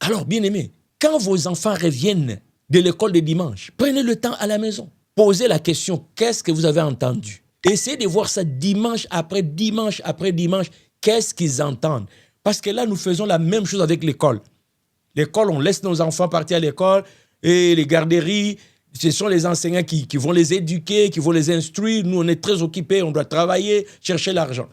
Alors, bien aimé, quand vos enfants reviennent de l'école de dimanche, prenez le temps à la maison. Posez la question, qu'est-ce que vous avez entendu? Essayez de voir ça dimanche après dimanche après dimanche. Qu'est-ce qu'ils entendent? Parce que là, nous faisons la même chose avec l'école. L'école, on laisse nos enfants partir à l'école et les garderies, ce sont les enseignants qui vont les éduquer, qui vont les instruire. Nous, on est très occupés, on doit travailler, chercher l'argent.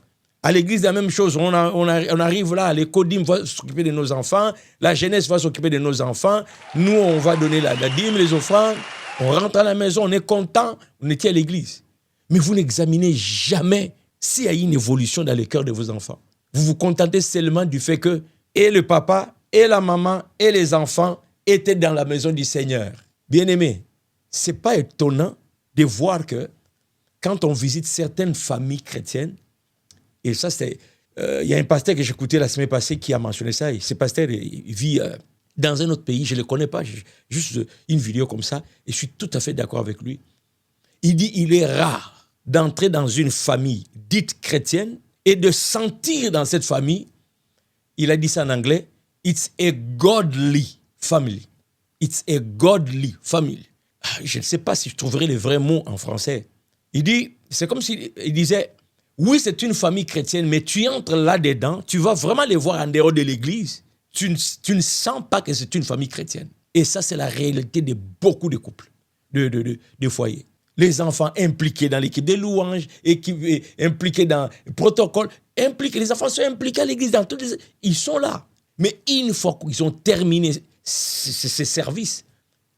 À l'église, la même chose. On arrive là, les codim vont s'occuper de nos enfants, la jeunesse va s'occuper de nos enfants. Nous, on va donner la dîme, les offrandes. On rentre à la maison, on est content, on était à l'église. Mais vous n'examinez jamais s'il y a une évolution dans le cœur de vos enfants. Vous vous contentez seulement du fait que et le papa, et la maman, et les enfants étaient dans la maison du Seigneur. Bien-aimés, ce n'est pas étonnant de voir que quand on visite certaines familles chrétiennes, et ça, c'est... Il y a un pasteur que j'écoutais la semaine passée qui a mentionné ça. Et ce pasteur, il vit dans un autre pays. Je ne le connais pas. Juste une vidéo comme ça. Et je suis tout à fait d'accord avec lui. Il dit il est rare d'entrer dans une famille dite chrétienne et de sentir dans cette famille, il a dit ça en anglais, it's a godly family. It's a godly family. Je ne sais pas si je trouverai le vrai mot en français. Il dit, c'est comme s'il disait... Oui, c'est une famille chrétienne, mais tu entres là-dedans, tu vas vraiment les voir en dehors de l'église. Tu ne sens pas que c'est une famille chrétienne. Et ça, c'est la réalité de beaucoup de couples, de foyers. Les enfants impliqués dans l'équipe des louanges, impliqués dans le protocole, les enfants sont impliqués à l'église, ils sont là. Mais une fois qu'ils ont terminé ces services,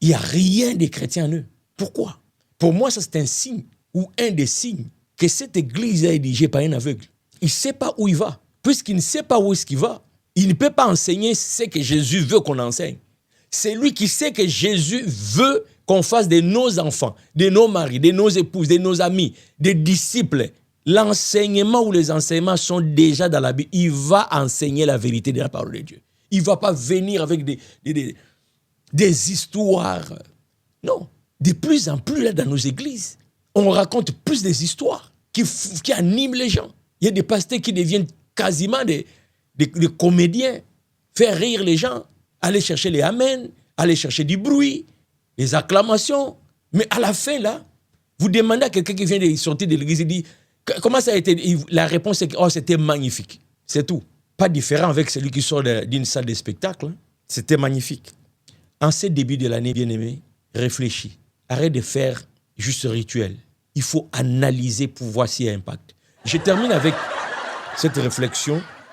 il n'y a rien de chrétien en eux. Pourquoi? Pour moi, ça, c'est un signe, ou un des signes, que cette église est dirigée par un aveugle. Il ne sait pas où il va. Puisqu'il ne sait pas où est-ce qu'il va, il ne peut pas enseigner ce que Jésus veut qu'on enseigne. C'est lui qui sait que Jésus veut qu'on fasse de nos enfants, de nos maris, de nos épouses, de nos amis, des disciples. L'enseignement ou les enseignements sont déjà dans la Bible. Il va enseigner la vérité de la parole de Dieu. Il ne va pas venir avec des histoires. Non. De plus en plus, là, dans nos églises, on raconte plus des histoires qui animent les gens. Il y a des pasteurs qui deviennent quasiment des comédiens, faire rire les gens, aller chercher les amens, aller chercher du bruit, les acclamations. Mais à la fin, là, vous demandez à quelqu'un qui vient de sortir de l'église, il dit, comment ça a été? La réponse est que c'était magnifique. C'est tout. Pas différent avec celui qui sort d'une salle de spectacle. Hein. C'était magnifique. En ce début de l'année, bien-aimé, réfléchis. Arrête de faire juste ce rituel. Il faut analyser pour voir s'il y a un impact. Je termine avec cette réflexion.